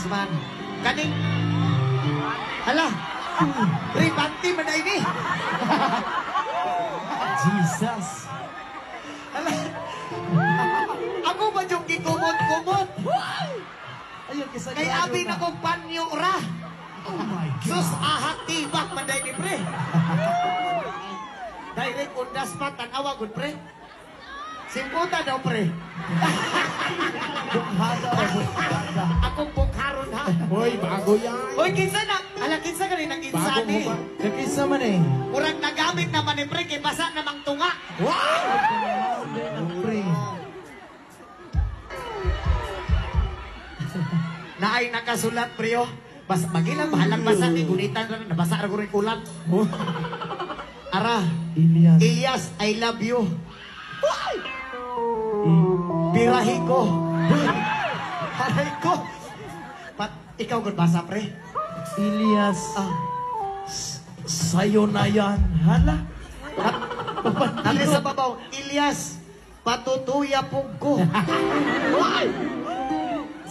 congressman. Kaning... Hala! Ribanti man na ini! Jesus. Hala! Ako ba yung gikumot-kumot? Ayun, kisa Kay abi na kong panyo ra! Oh my God. Sus, ahak tibak man na ini, pre! Direct undas pa, tanawa, good, pre! Simputa daw, pre! Bukhada o bukhada. Akong bukharon, ha? Hoy, bago yan. Hoy, kinsa na! Ala, kinsa ka rin ang kinsa Bago mo ni? ba? Nakisa man eh. Murag nagamit naman ni pre, kay basa namang tunga! Wow! Pre. Naay nakasulat, pre, oh. Bas, magilang, bahalang basa ni gunitan rin, nabasa rin kurikulan. Ara, Ilias. Ilyas, I love you. Birahi ko. Aray ko. Ikaw good basa, pre? Ilias. Ah. Sa'yo na yan. Hala. Nabi sa babaw, Ilyas, patutuya po ko.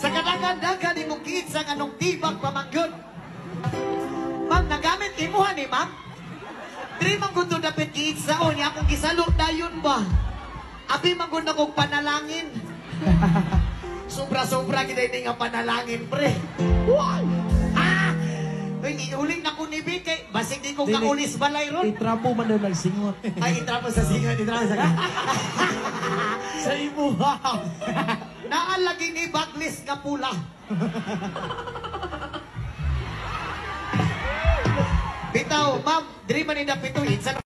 Sa kadang-dagan ni mong kiit sa anong tibag pamanggod. Ma'am, nagamit imuha ni ma'am? Diri man gusto dapat kiit sa o niya akong gisalot dayon ba? Abi man gusto kong panalangin. Sobra-sobra kita hindi nga panalangin, pre. Ah! Uy, iuling na ko ni Bikay. Basig di ko kaulis balay ron. Itrapo man daw nagsingot. Ay, itrapo sa singot, itrapo sa... Sa imuha. Naalagi ni Baglis nga pula. Bitaw, ma'am, diri man ni dapito,